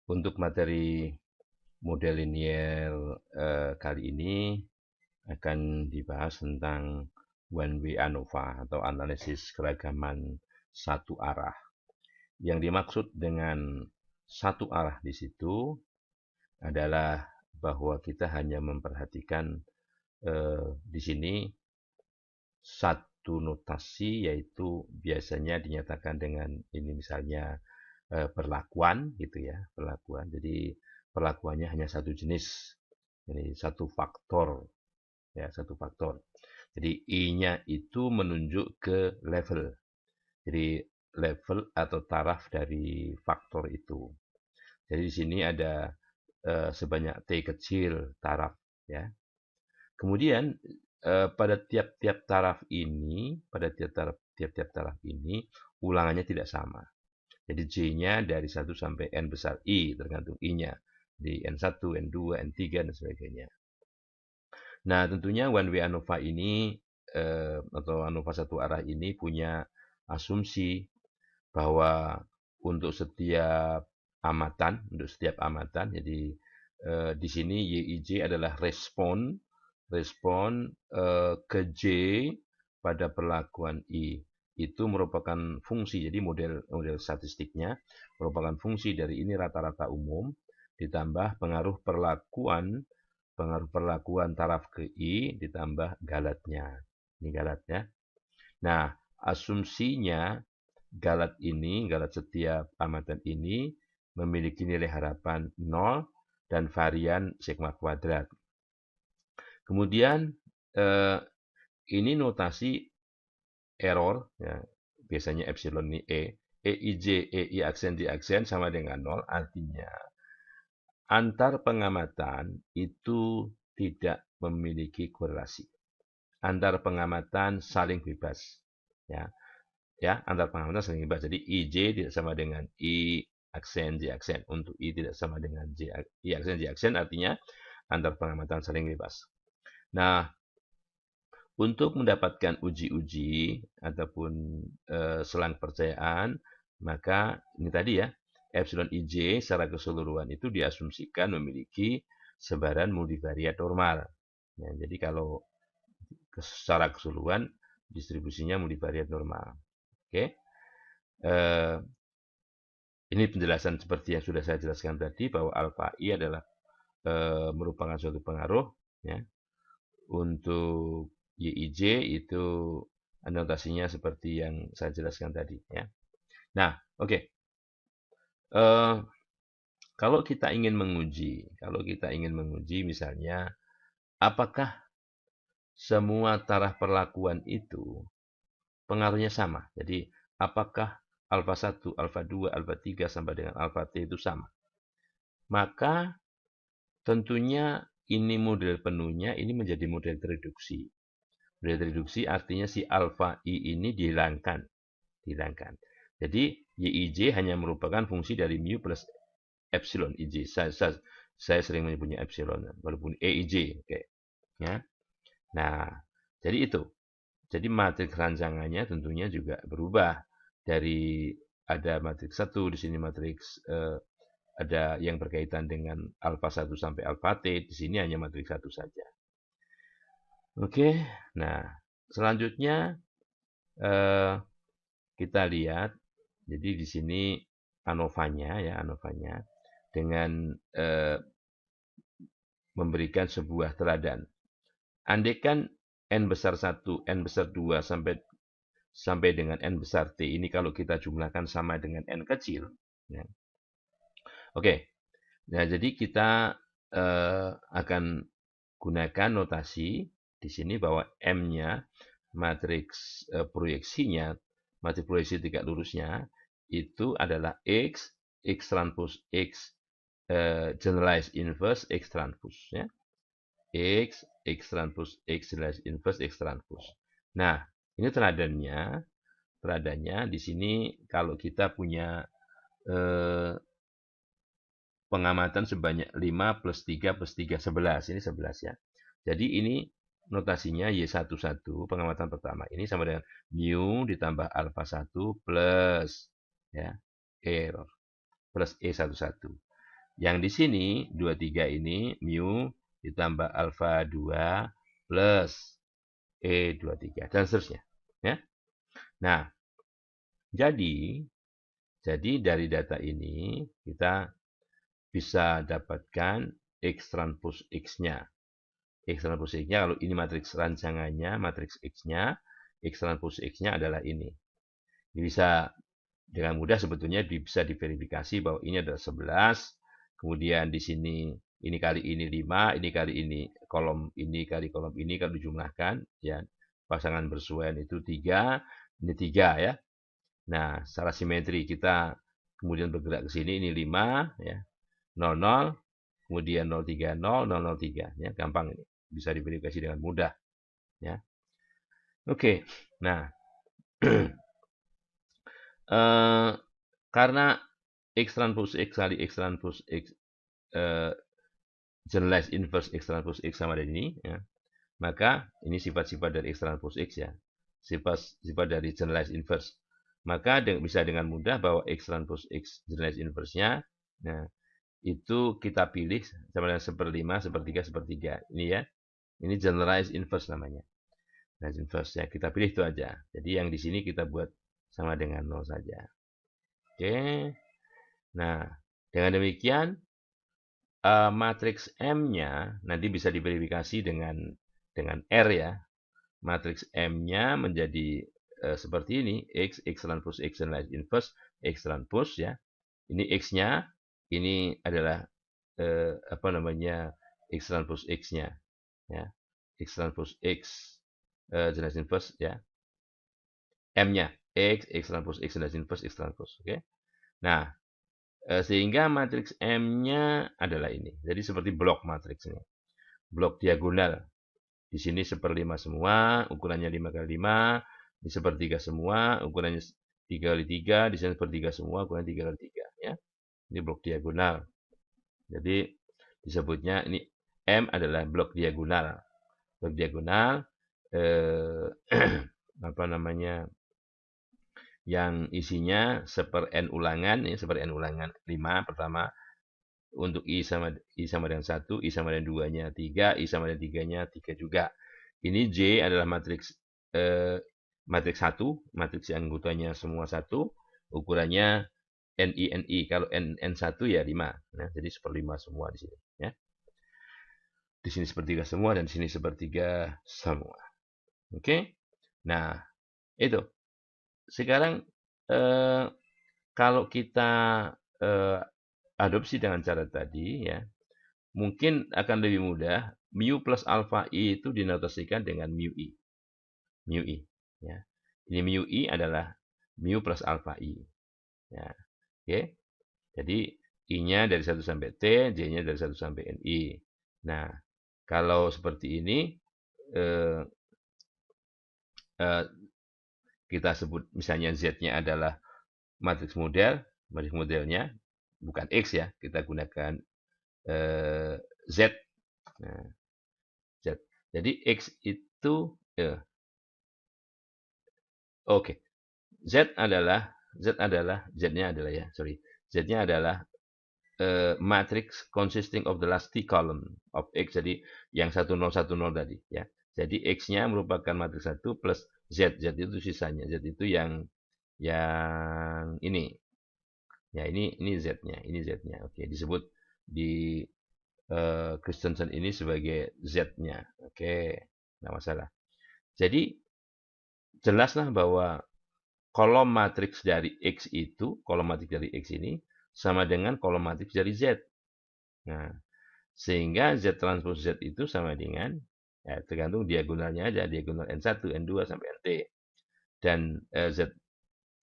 Untuk materi model linier kali ini akan dibahas tentang one way ANOVA atau analisis keragaman satu arah. Yang dimaksud dengan satu arah di situ adalah bahwa kita hanya memperhatikan di sini satu notasi, yaitu biasanya dinyatakan dengan ini misalnya perlakuan gitu ya, perlakuan. Jadi perlakuannya hanya satu jenis, jadi satu faktor ya, satu faktor. Jadi I-nya itu menunjuk ke level. Jadi level atau taraf dari faktor itu. Jadi di sini ada sebanyak T kecil taraf ya. Kemudian pada tiap-tiap taraf ini, tiap-tiap taraf ini ulangannya tidak sama. Jadi J-nya dari 1 sampai N besar I, tergantung I-nya. Di N1, N2, N3, dan sebagainya. Nah, tentunya one way ANOVA ini, atau ANOVA satu arah ini punya asumsi bahwa untuk setiap amatan, jadi di sini YIJ adalah respon ke J pada perlakuan I. Itu merupakan fungsi, jadi model statistiknya merupakan fungsi dari ini rata-rata umum ditambah pengaruh perlakuan taraf ke I ditambah galatnya. Ini galatnya. Nah, asumsinya galat setiap amatan ini memiliki nilai harapan 0 dan varian sigma kuadrat. Kemudian ini notasi error, ya, biasanya epsilon ini EIJ, EI aksen, D aksen sama dengan 0, artinya antar pengamatan itu tidak memiliki korelasi. Antar pengamatan saling bebas. Ya, antar pengamatan saling bebas. Jadi IJ tidak sama dengan I aksen, J aksen. Untuk I tidak sama dengan I aksen, J aksen, artinya antar pengamatan saling bebas. Nah, untuk mendapatkan uji-uji ataupun selang percayaan, maka ini tadi ya, epsilon IJ secara keseluruhan itu diasumsikan memiliki sebaran multivariat normal. Ya, jadi kalau secara keseluruhan distribusinya multivariat normal. Oke. Ini penjelasan seperti yang sudah saya jelaskan tadi, bahwa alfa I adalah merupakan suatu pengaruh ya. Untuk YIJ itu notasinya seperti yang saya jelaskan tadi ya. Nah, oke. Kalau kita ingin menguji misalnya apakah semua taraf perlakuan itu pengaruhnya sama. Jadi apakah alfa 1, alfa 2, alfa 3 sampai dengan alfa T itu sama? Maka tentunya ini model penuhnya ini menjadi model tereduksi. Model tereduksi artinya si alfa I ini dihilangkan. Jadi YIJ hanya merupakan fungsi dari mu plus epsilon IJ. Saya sering menyebutnya epsilon, walaupun EIJ. Oke. Ya. Nah, jadi itu. Jadi matriks rancangannya tentunya juga berubah. Dari ada matriks 1, di sini matriks ada yang berkaitan dengan alfa 1 sampai alfa T, di sini hanya matriks 1 saja. Oke, nah selanjutnya kita lihat, jadi di sini ANOVA-nya dengan memberikan sebuah teladan. Andaikan N besar 1, N besar 2 sampai dengan N besar T ini kalau kita jumlahkan sama dengan N kecil. Ya. Oke, nah jadi kita akan gunakan notasi di sini bahwa M-nya, matriks proyeksinya, matriks proyeksi tingkat lurusnya, itu adalah X transpose X, generalized inverse X transpose. Ya. X transpose X, generalized inverse X transpose. Nah, ini teladannya di sini kalau kita punya pengamatan sebanyak 5 plus 3 plus 3, 11. Ini 11 ya. Jadi ini notasinya Y11, pengamatan pertama. Ini sama dengan mu ditambah alfa 1 plus ya, error plus E11. Yang di sini 23 ini mu ditambah alfa 2 plus E23 dan seterusnya, ya. Nah, jadi dari data ini kita bisa dapatkan X transpose X-nya. X transpose X-nya kalau ini matriks rancangannya, matriks X-nya, X transpose X-nya adalah ini. Bisa dengan mudah sebetulnya bisa diverifikasi bahwa ini adalah 11, kemudian di sini ini kali ini 5, ini kali ini kolom ini kali kolom ini kalau dijumlahkan ya pasangan bersuaian itu 3, ini 3 ya. Nah, secara simetri kita kemudian bergerak ke sini ini 5 ya. 00 kemudian 030 003 ya, gampang ini. Bisa diverifikasi dengan mudah ya. Oke. Nah, karena X transpose X kali X transpose X generalized inverse X transpose X sama dengan ini ya, maka ini sifat-sifat dari X transpose X ya, sifat dari generalized inverse, maka bisa dengan mudah bahwa X transpose X generalized inverse-nya nah itu kita pilih sama dengan 1/5, 1/3, 1/3 ini ya, ini generalized inverse namanya. Nah, inverse ya kita pilih itu aja, jadi yang di sini kita buat sama dengan 0 saja. Oke. Nah, dengan demikian matriks M-nya nanti bisa diverifikasi dengan R ya. Matriks M-nya menjadi seperti ini, X transpose X generalized inverse, X transpose ya. Ini X-nya, ini adalah apa namanya X transpose X-nya ya. X transpose X generalized inverse ya. M-nya X transpose X generalized inverse, X transpose. Oke. Nah, sehingga matriks M-nya adalah ini. Jadi seperti blok matriks ini. Blok diagonal. Di sini 1/5 semua, ukurannya 5 kali 5. Di 1/3 semua, ukurannya 3 kali 3. Di sini 1/3 semua, ukurannya 3 kali 3. Ya. Ini blok diagonal. Jadi disebutnya ini M adalah blok diagonal. Blok diagonal apa namanya yang isinya 1/n ulangan, ya 1/n ulangan 5 pertama, untuk I sama dengan 1, I sama dengan 2-nya 3, I sama dengan 3-nya 3 juga. Ini J adalah matriks matriks 1, matriks yang anggotanya semua 1, ukurannya NI. Kalau N1 ya 5. Nah, jadi 1/5 semua di sini ya. Di sini 1/3 semua dan di sini 1/3 semua. Oke? Nah, itu. Sekarang kalau kita adopsi dengan cara tadi ya, mungkin akan lebih mudah. Mu plus alpha I itu dinotasikan dengan mu I. Mu I. Ya. Ini mu I adalah mu plus alpha I. Ya. Oke. Jadi I-nya dari 1 sampai T, J-nya dari 1 sampai NI. Nah, kalau seperti ini, eh, eh, kita sebut misalnya Z-nya adalah matriks modelnya bukan X ya, kita gunakan Z. Nah, Z. Jadi X itu oke. Z-nya adalah ya, sorry. Z-nya adalah matrix consisting of the last t column of X. Jadi yang 1010 tadi ya. Jadi X-nya merupakan matriks 1 plus Z. Z itu sisanya. Z itu yang ini. Ya, ini Z-nya, ini Z-nya. Oke, disebut di Christensen ini sebagai Z-nya. Oke, nggak masalah. Jadi jelaslah bahwa kolom matriks dari X itu, kolom matriks dari X ini sama dengan kolom matriks dari Z. Nah, sehingga Z transpose Z itu sama dengan, ya, tergantung diagonalnya aja, diagonal N1, N2, sampai NT. Dan Z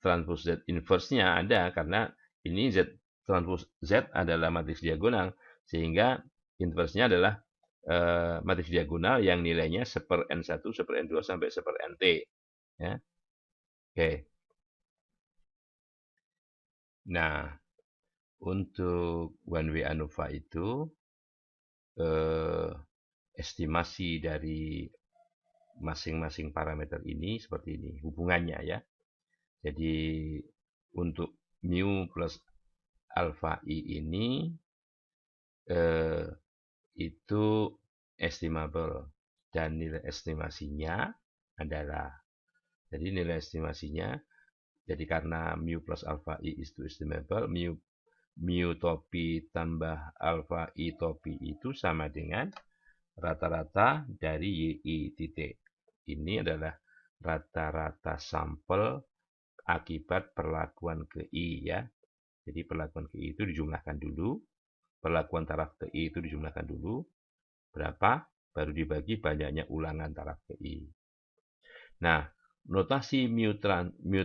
transpose Z inverse-nya ada, karena ini Z transpose Z adalah matriks diagonal, sehingga inverse-nya adalah matriks diagonal yang nilainya 1/N1, 1/N2, sampai 1/NT. Ya. Oke. Nah, untuk one way ANOVA itu estimasi dari masing-masing parameter ini seperti ini hubungannya ya. Jadi untuk mu plus alpha I ini eh, itu estimable, dan nilai estimasinya adalah, jadi nilai estimasinya, jadi karena mu plus alpha i is to estimable, mu topi tambah alpha i topi itu sama dengan rata-rata dari yi titik. Ini adalah rata-rata sampel akibat perlakuan ke i ya. Jadi perlakuan ke i itu dijumlahkan dulu, perlakuan taraf ke i itu dijumlahkan dulu, berapa, baru dibagi banyaknya ulangan taraf ke i. Nah, notasi mu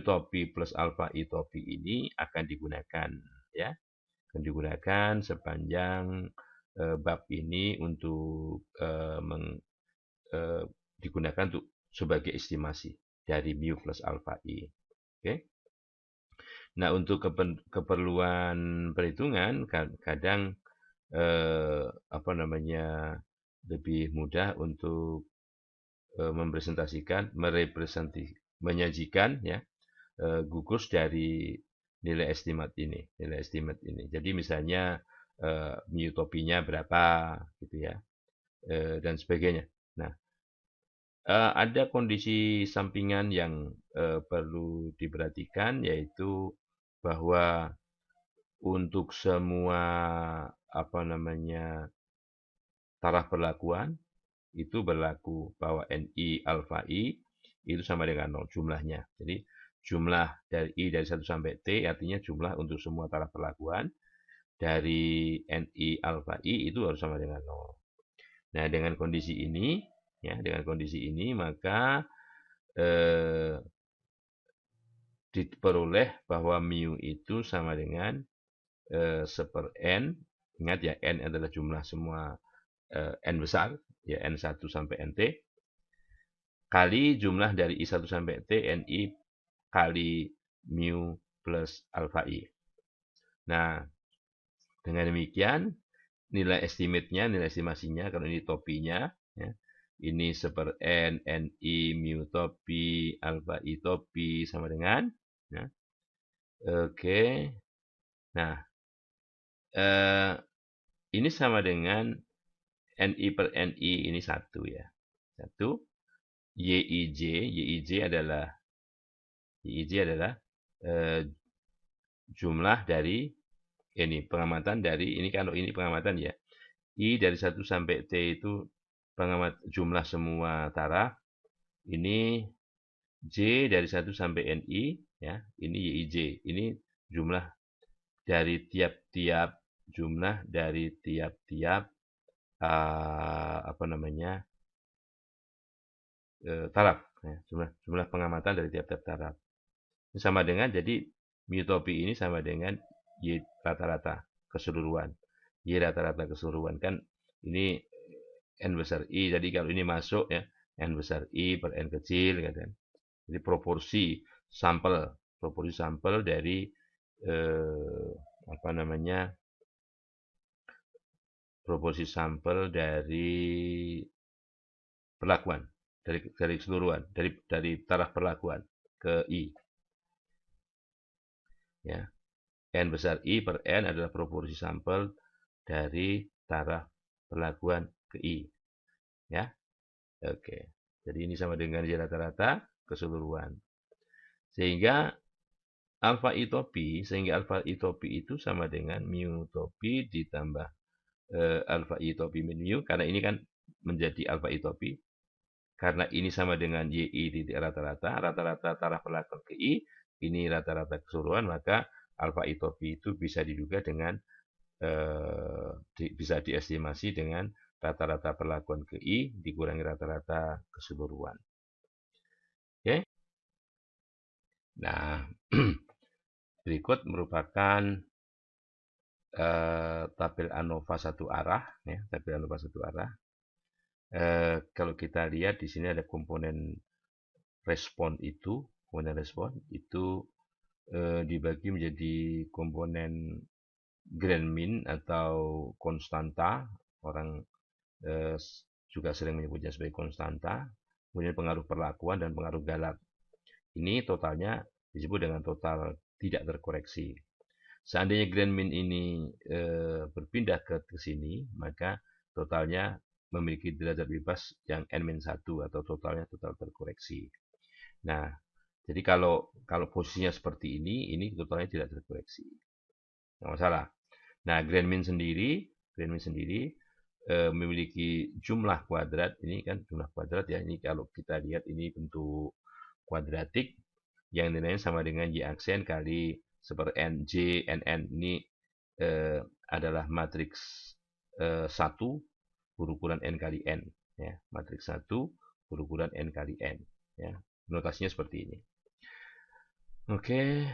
topi plus alpha i topi ini akan digunakan ya, akan digunakan sepanjang bab ini untuk digunakan untuk sebagai estimasi dari mu plus alpha i. Oke. Nah, untuk keperluan perhitungan kadang apa namanya, lebih mudah untuk menyajikan ya gugus dari nilai estimate ini. Jadi misalnya mu topinya berapa gitu ya, dan sebagainya. Nah, ada kondisi sampingan yang perlu diperhatikan, yaitu bahwa untuk semua apa namanya taraf perlakuan itu berlaku bahwa NI alfa I itu sama dengan 0 jumlahnya. Jadi jumlah dari I dari 1 sampai T artinya jumlah untuk semua taraf perlakuan dari NI alfa I itu harus sama dengan 0. Nah, dengan kondisi ini ya, dengan kondisi ini maka diperoleh bahwa mu itu sama dengan 1 N. Ingat ya, N adalah jumlah semua N besar, ya N1 sampai NT, kali jumlah dari I1 sampai T, NI kali mu plus alpha I. Nah, dengan demikian, nilai estimasinya, kalau ini topinya, ya, ini 1 N, NI, mu topi, alpha I topi, sama dengan, ya. Oke. Nah, ini sama dengan NI per NI, ini 1 ya. 1. YIJ adalah eh, jumlah dari ini pengamatan dari ini, kalau ini pengamatan ya. I dari 1 sampai T itu jumlah semua taraf. Ini J dari 1 sampai NI ya. Ini YIJ. Ini jumlah dari tiap-tiap apa namanya? Taraf ya. Jumlah pengamatan dari tiap-tiap taraf. Ini sama dengan, jadi mu topi ini sama dengan Y rata-rata keseluruhan. Y rata-rata keseluruhan kan ini N besar I. Jadi kalau ini masuk ya, N besar I per N kecil kan. Jadi proporsi sampel dari apa namanya? Proporsi sampel dari perlakuan, dari keseluruhan, dari taraf perlakuan ke I. Ya. N besar I per N adalah proporsi sampel dari taraf perlakuan ke I. Ya, oke. Jadi ini sama dengan Y rata-rata keseluruhan. Sehingga alfa I topi itu sama dengan mu topi ditambah alfa I topi min mu, karena ini kan menjadi alfa I topi. Karena ini sama dengan YI titik rata-rata taraf perlakuan ke I, ini rata-rata keseluruhan, maka alfa I topi itu bisa diduga dengan bisa diestimasi dengan rata-rata perlakuan ke I dikurangi rata-rata keseluruhan. Oke. Nah, berikut merupakan tabel ANOVA satu arah ya, tabel ANOVA satu arah. Kalau kita lihat di sini ada komponen respon itu dibagi menjadi komponen grand mean atau konstanta, orang juga sering menyebutnya sebagai konstanta, kemudian pengaruh perlakuan dan pengaruh galak. Ini totalnya disebut dengan total tidak terkoreksi. Seandainya grand min ini berpindah ke sini, maka totalnya memiliki derajat bebas yang n-1 atau totalnya total terkoreksi. Nah, jadi kalau posisinya seperti ini totalnya tidak terkoreksi. Nggak masalah. Nah, grand min sendiri memiliki jumlah kuadrat. Ini kan jumlah kuadrat ya. Ini kalau kita lihat ini bentuk kuadratik yang nilainya sama dengan y aksen kali seper n, j, n. Ini adalah matriks 1 berukuran n kali n. Ya, matriks 1 berukuran n kali n. Ya, notasinya seperti ini. Oke,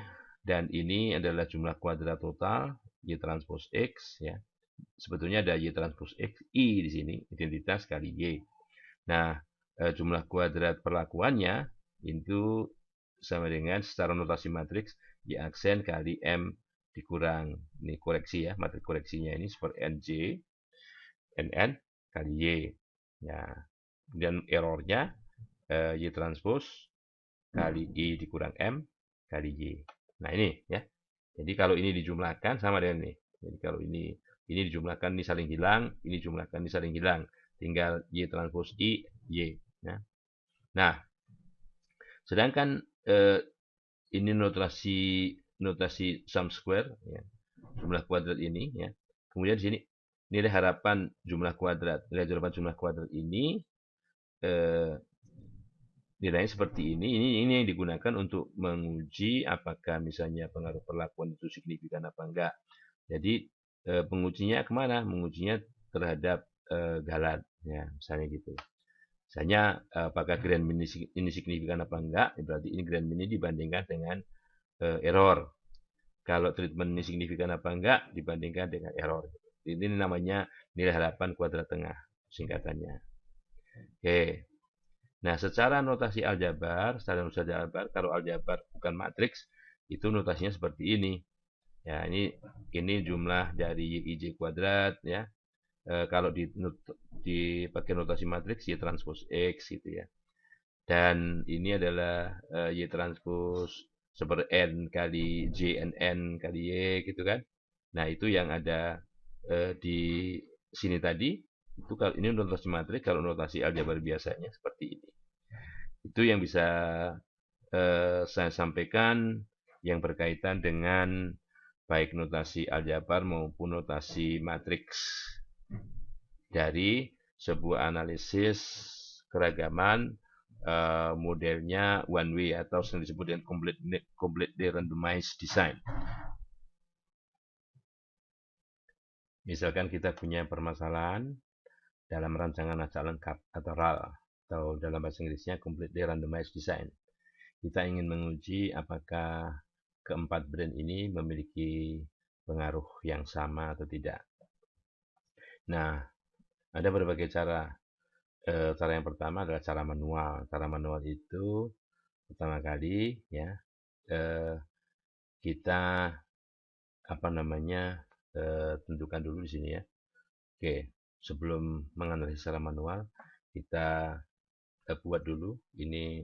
dan ini adalah jumlah kuadrat total y transpose x. Ya, sebetulnya ada y transpose x i di sini, identitas kali y. Nah, jumlah kuadrat perlakuannya itu sama dengan secara notasi matriks y aksen kali m dikurang, ini koreksi ya, matriks koreksinya ini seperti nj nn kali y. Ya, dan errornya y transpose kali i dikurang m kali y. Nah ini ya. Jadi kalau ini dijumlahkan sama dengan ini. Jadi kalau ini dijumlahkan, ini saling hilang, ini jumlahkan, ini saling hilang. Tinggal y transpose i, y. Ya. Nah, sedangkan ini notasi sum square, ya, jumlah kuadrat ini. Ya. Kemudian di sini nilai harapan jumlah kuadrat. Nilai harapan jumlah kuadrat ini nilainya seperti ini yang digunakan untuk menguji apakah misalnya pengaruh perlakuan itu signifikan apa enggak. Jadi pengujinya kemana? Mengujinya terhadap galat, ya misalnya gitu. Misalnya apakah grand min ini signifikan apa enggak? Berarti ini grand min ini dibandingkan dengan error. Kalau treatment ini signifikan apa enggak dibandingkan dengan error. Ini namanya nilai harapan kuadrat tengah singkatannya. Oke. Nah, secara notasi aljabar, kalau aljabar bukan matriks, itu notasinya seperti ini. Ya, ini jumlah dari IJ kuadrat ya. Kalau dipakai notasi matriks Y transpose X gitu ya. Dan ini adalah Y transpose seper N kali J N kali Y gitu kan. Nah, itu yang ada di sini tadi. Itu kalau ini notasi matriks, kalau notasi aljabar biasanya seperti ini. Itu yang bisa saya sampaikan yang berkaitan dengan baik notasi aljabar maupun notasi matriks dari sebuah analisis keragaman modelnya one way atau yang disebut dengan completely randomized design. Misalkan kita punya permasalahan dalam rancangan acak lengkap atau RAL atau dalam bahasa Inggrisnya completely randomized design. Kita ingin menguji apakah keempat brand ini memiliki pengaruh yang sama atau tidak. Nah, ada berbagai cara. Cara yang pertama adalah cara manual. Cara manual itu pertama kali ya kita tentukan dulu di sini ya. Oke, sebelum menganalisis secara manual, kita buat dulu ini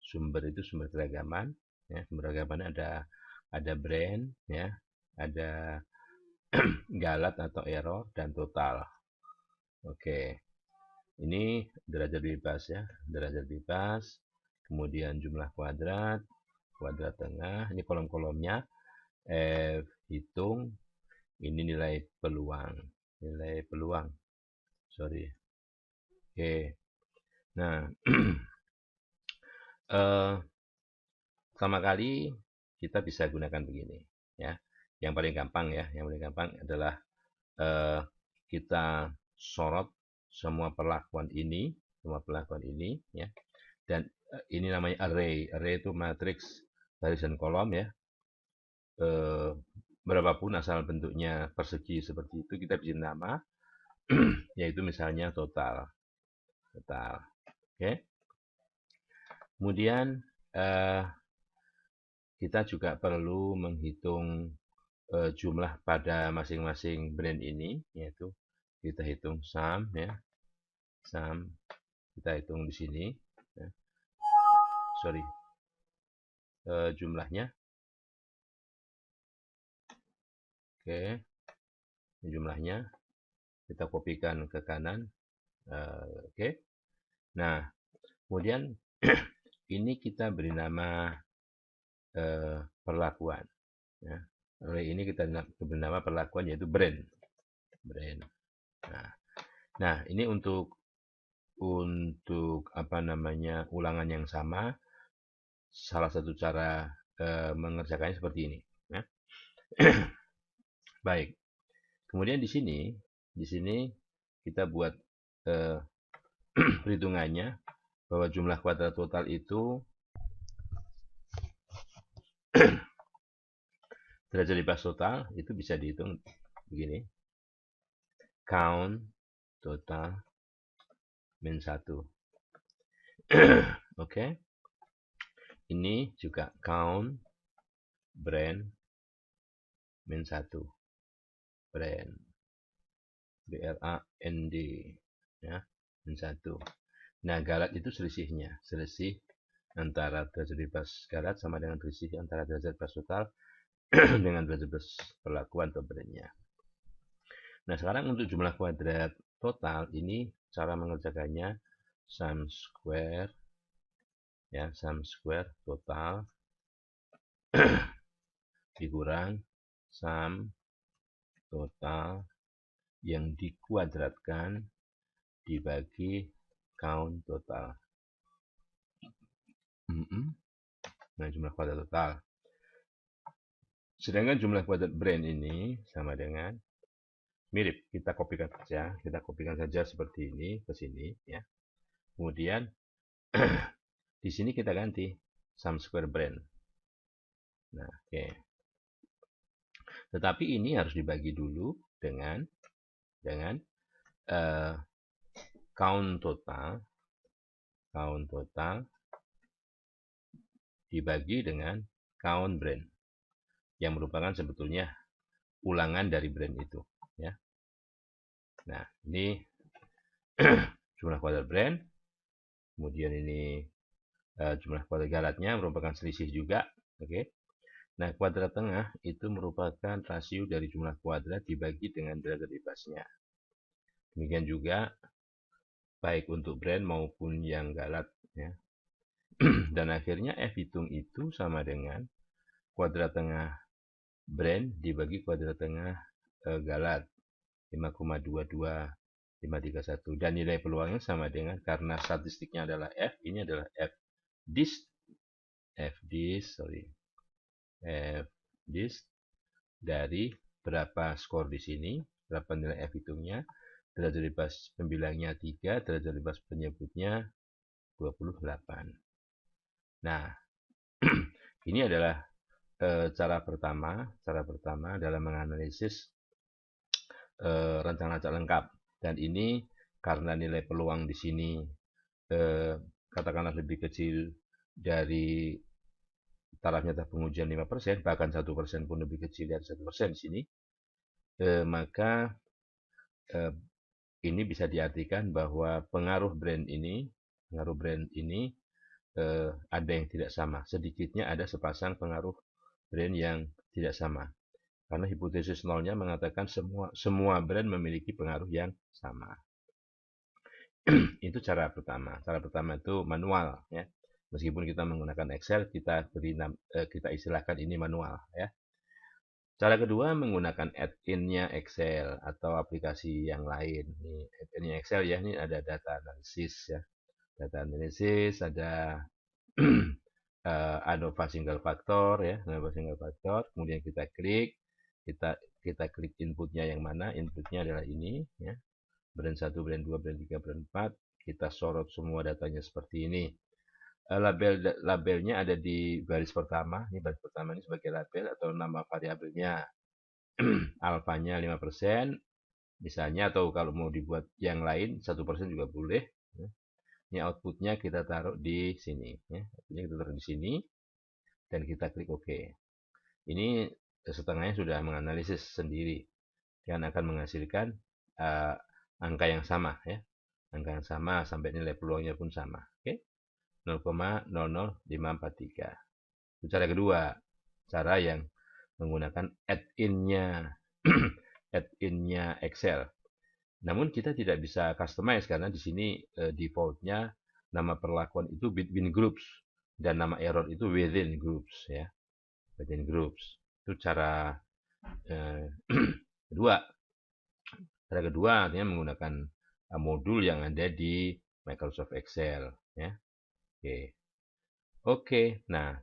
sumber keragaman. Ya, sumber keragaman ada brand ya, ada galat atau error dan total. Oke. Ini derajat bebas ya, derajat bebas. Kemudian jumlah kuadrat, kuadrat tengah, ini kolom-kolomnya. Hitung ini nilai peluang. Sorry. Oke. Nah, pertama kali kita bisa gunakan begini ya. Yang paling gampang adalah kita sorot semua perlakuan ini ya. Dan ini namanya array. Array itu matriks baris dan kolom ya. Berapapun asal bentuknya persegi seperti itu kita beri nama yaitu misalnya total. Oke. Kemudian kita juga perlu menghitung jumlah pada masing-masing brand ini, yaitu kita hitung sum ya. Sum kita hitung di sini ya. Sorry. Jumlahnya Oke, ini jumlahnya kita kopikan ke kanan. Oke. Nah, kemudian ini kita beri nama perlakuan. Ya. Oleh ini kita beri nama perlakuan yaitu brand. Brand. Nah, ini untuk apa namanya ulangan yang sama. Salah satu cara mengerjakannya seperti ini. Ya. Baik. Kemudian di sini kita buat perhitungannya bahwa jumlah kuadrat total itu derajat bebas total itu bisa dihitung begini. Count total min 1. Oke. Ini juga count brand min 1. Brand. BRAND. Ya, min 1. Nah, galat itu selisihnya. Selisih antara derajat bebas galat sama dengan selisih antara derajat bebas total dengan derajat bebas perlakuan atau brandnya. Nah, sekarang untuk jumlah kuadrat total ini cara mengerjakannya sum square, ya, sum square total dikurang sum total yang dikuadratkan dibagi count total. Nah, jumlah kuadrat total. Sedangkan jumlah kuadrat brand ini sama dengan mirip. Kita kopikan saja seperti ini ke sini, ya. Kemudian di sini kita ganti sum square brand. Nah, oke. Tetapi ini harus dibagi dulu dengan count total dibagi dengan count brand yang merupakan sebetulnya ulangan dari brand itu, ya. Nah, ini jumlah kuadrat brand, kemudian ini jumlah kuadrat galatnya merupakan selisih juga, oke. Nah, kuadrat tengah itu merupakan rasio dari jumlah kuadrat dibagi dengan derajat bebasnya. Demikian juga baik untuk brand maupun yang galat, ya. Dan akhirnya F hitung itu sama dengan kuadrat tengah brand dibagi kuadrat tengah galat 5,22531 dan nilai peluangnya sama dengan karena statistiknya adalah F, ini adalah F dis dari berapa skor di sini, berapa nilai F hitungnya, derajat bebas pembilangnya 3, derajat bebas penyebutnya 28. Nah, ini adalah cara pertama dalam menganalisis rencana acak lengkap. Dan ini karena nilai peluang di sini katakanlah lebih kecil dari taraf nyata pengujian 5%, bahkan 1% pun lebih kecil dari 1% di sini, maka ini bisa diartikan bahwa pengaruh brand ini ada yang tidak sama. Sedikitnya ada sepasang pengaruh brand yang tidak sama. Karena hipotesis nolnya mengatakan semua brand memiliki pengaruh yang sama. Itu cara pertama. Cara pertama itu manual, ya. Meskipun kita menggunakan Excel, kita istilahkan ini manual, ya. Cara kedua menggunakan add-in-nya Excel atau aplikasi yang lain. Ini add-in-nya Excel, ya. Ini ada data analisis, ya. Data analisis, ada ANOVA single factor, ya. ANOVA single factor. Kemudian kita klik inputnya yang mana. Inputnya adalah ini, ya. Brand 1, brand 2, brand 3, brand 4. Kita sorot semua datanya seperti ini. Labelnya ada di baris pertama. Ini baris pertama ini sebagai label atau nama variabelnya. Alfanya 5%. Misalnya, atau kalau mau dibuat yang lain, 1% juga boleh. Ini outputnya kita taruh di sini. Ya. Outputnya kita taruh di sini. Dan kita klik OK. Ini setengahnya sudah menganalisis sendiri. Dan akan menghasilkan angka yang sama, ya. Angka yang sama sampai nilai peluangnya pun sama. Oke. 0,00543. Itu cara kedua. Cara yang menggunakan add-in-nya add-in-nya Excel. Namun kita tidak bisa customize karena di sini default-nya nama perlakuan itu between groups dan nama error itu within groups ya, within groups. Itu cara kedua. Cara kedua artinya menggunakan modul yang ada di Microsoft Excel ya. Oke. Nah,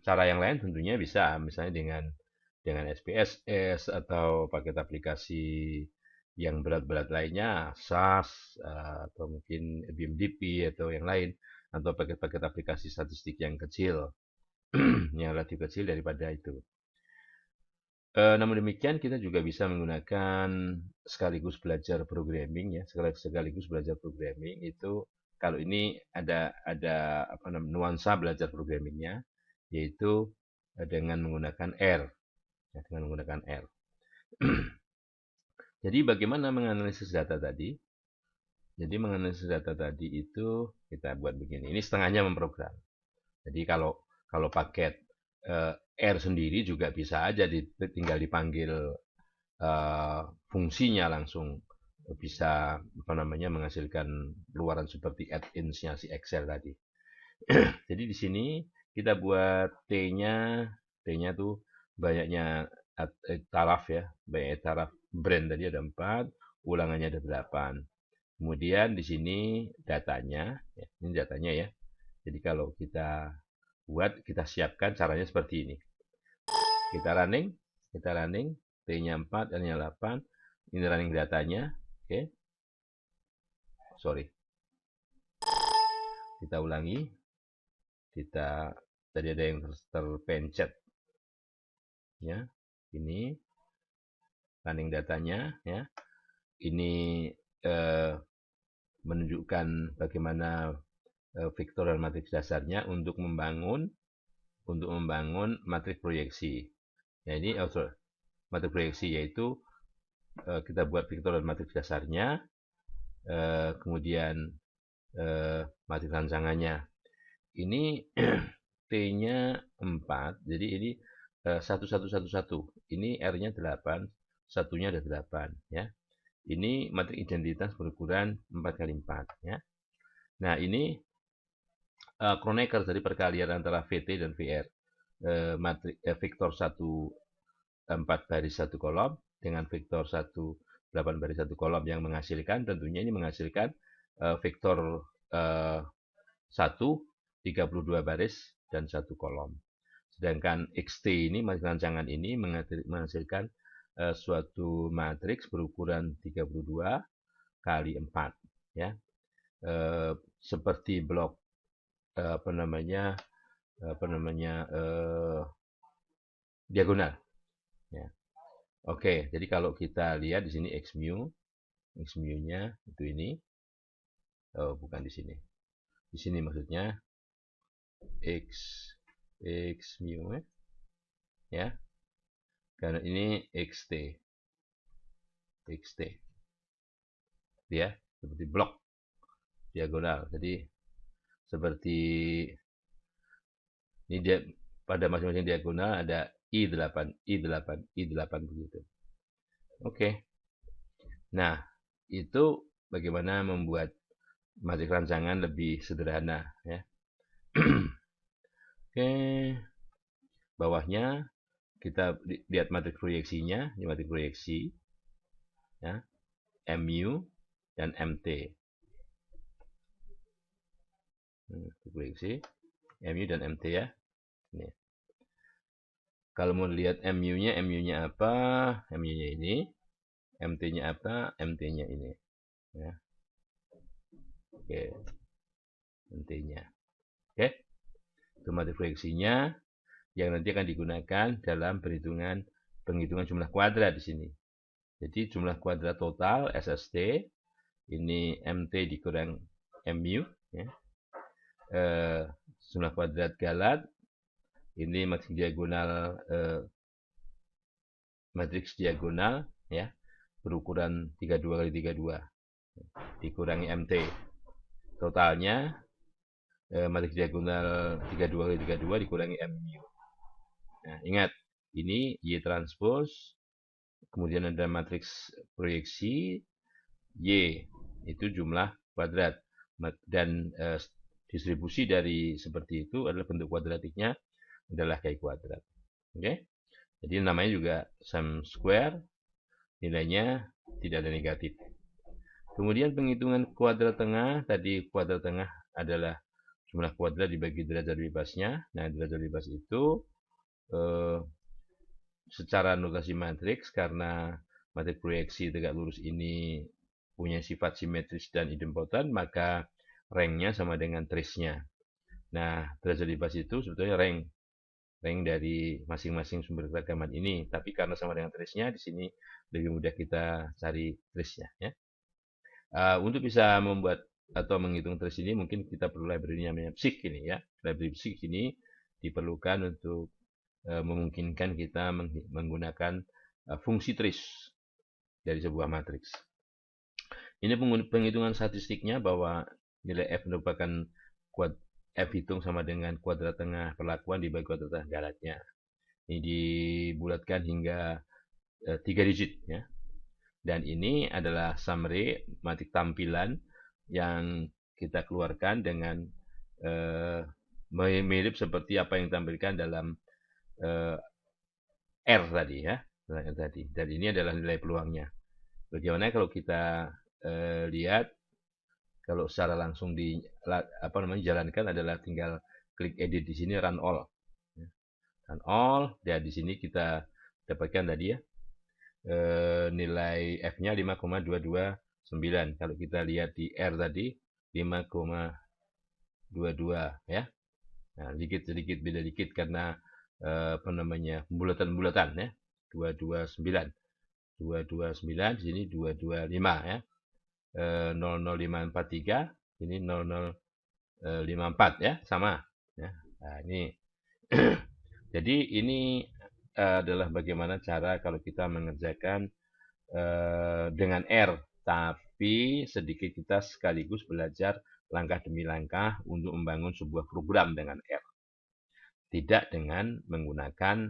cara yang lain tentunya bisa misalnya dengan SPSS atau paket aplikasi yang berat-berat lainnya, SAS atau mungkin BIMDP atau yang lain, atau paket-paket aplikasi statistik yang kecil, yang relatif kecil daripada itu. Namun demikian kita juga bisa menggunakan sekaligus belajar programming ya, sekaligus belajar programming itu kalau ini ada apa namanya nuansa belajar programmingnya, yaitu dengan menggunakan R, ya, dengan menggunakan R. Jadi bagaimana menganalisis data tadi? Jadi menganalisis data tadi itu kita buat begini. Ini setengahnya memprogram. Jadi kalau paket R sendiri juga bisa aja tinggal dipanggil fungsinya langsung bisa apa namanya menghasilkan keluaran seperti add-ins-nya si Excel tadi. Jadi di sini kita buat T-nya tuh banyaknya taraf ya, banyak taraf brand tadi ada 4, ulangannya ada 8. Kemudian di sini datanya, ya, ini datanya ya. Jadi kalau kita buat, kita siapkan caranya seperti ini. Kita running, T-nya 4, L-nya 8. Ini running datanya, oke. Sorry. Kita ulangi. Tadi ada yang terpencet. Ya, ini running datanya, ya. Ini menunjukkan bagaimana vektor dan matriks dasarnya untuk membangun matriks proyeksi. Ya, ini matriks proyeksi yaitu kita buat vektor dan matriks dasarnya, kemudian matriks rancangannya. Ini T-nya 4, jadi ini 1, 1, 1, 1. Ini R-nya 8, satunya ada 8. Ya. Ini matriks identitas berukuran 4 kali 4. Ya. Nah, ini Kronecker dari perkalian antara VT dan VR. Vektor 1, 4 baris 1 kolom dengan vektor 1, 8 baris 1 kolom yang menghasilkan, tentunya ini menghasilkan vektor 1, 32 baris dan 1 kolom. Sedangkan XT ini, matriks rancangan ini menghasilkan suatu matriks berukuran 32 kali 4. Ya. Seperti blok diagonal. Ya. Oke, jadi kalau kita lihat di sini x mu-nya itu ini. Oh, bukan di sini. Di sini maksudnya x mu ya. Karena ini xt. Ya, seperti blok diagonal. Jadi seperti ini dia pada masing-masing diagonal ada I8 begitu. Oke. Nah, itu bagaimana membuat matriks rancangan lebih sederhana ya. Oke. Bawahnya kita lihat matriks proyeksinya, ini matriks proyeksi ya. MU dan MT. Proyeksi MU dan MT ya. Ini. Kalau mau lihat MU-nya apa? MU-nya ini. MT-nya apa? MT-nya ini. Ya. Oke. MT-nya. Oke. Itu matriks proyeksinya yang nanti akan digunakan dalam penghitungan jumlah kuadrat di sini. Jadi jumlah kuadrat total SST ini MT dikurang MU ya. Jumlah kuadrat galat ini matriks diagonal ya berukuran 32 kali 32 dikurangi MT. Totalnya matriks diagonal 32 kali 32 dikurangi MU. Nah, ingat ini Y transpose kemudian ada matriks proyeksi Y, itu jumlah kuadrat. Dan distribusi dari seperti itu adalah bentuk kuadratiknya adalah kayak kuadrat. Oke? Jadi namanya juga sum square, nilainya tidak ada negatif. Kemudian penghitungan kuadrat tengah, tadi kuadrat tengah adalah jumlah kuadrat dibagi derajat bebasnya. Nah, derajat bebas itu secara notasi matriks, karena matriks proyeksi tegak lurus ini punya sifat simetris dan idempotent, maka ranknya sama dengan trace-nya. Nah, derajat bebas itu sebetulnya rank dari masing-masing sumber keragaman ini. Tapi karena sama dengan trace-nya, di sini lebih mudah kita cari trace-nya. Ya. Untuk bisa membuat atau menghitung trace ini, mungkin kita perlu library namanya PSIC ini ya. Library PSIC ini diperlukan untuk memungkinkan kita menggunakan fungsi trace dari sebuah matriks. Ini penghitungan statistiknya bahwa nilai F merupakan F hitung sama dengan kuadrat tengah perlakuan dibagi kuadrat tengah galatnya. Ini dibulatkan hingga 3 digit ya. Dan ini adalah summary matrik tampilan yang kita keluarkan dengan mirip seperti apa yang ditampilkan dalam R tadi ya. R tadi. Dan ini adalah nilai peluangnya. Bagaimana kalau kita lihat, kalau secara langsung jalankan adalah tinggal klik edit di sini, run all. Run all, dan di sini kita dapatkan tadi ya, nilai F-nya 5,229. Kalau kita lihat di R tadi 5,22 ya. Nah, sedikit beda dikit karena bulatan-bulatan ya. 229. 229 di sini 225 ya. 00543 ini 0054 ya, sama ya. Nah, ini jadi ini adalah bagaimana cara kalau kita mengerjakan dengan R, tapi sedikit kita sekaligus belajar langkah demi langkah untuk membangun sebuah program dengan R, tidak dengan menggunakan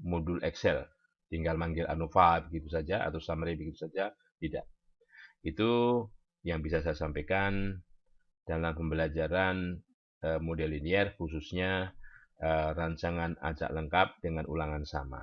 modul Excel, tinggal manggil ANOVA begitu saja atau summary begitu saja, tidak. Itu yang bisa saya sampaikan dalam pembelajaran model linier, khususnya rancangan acak lengkap dengan ulangan sama.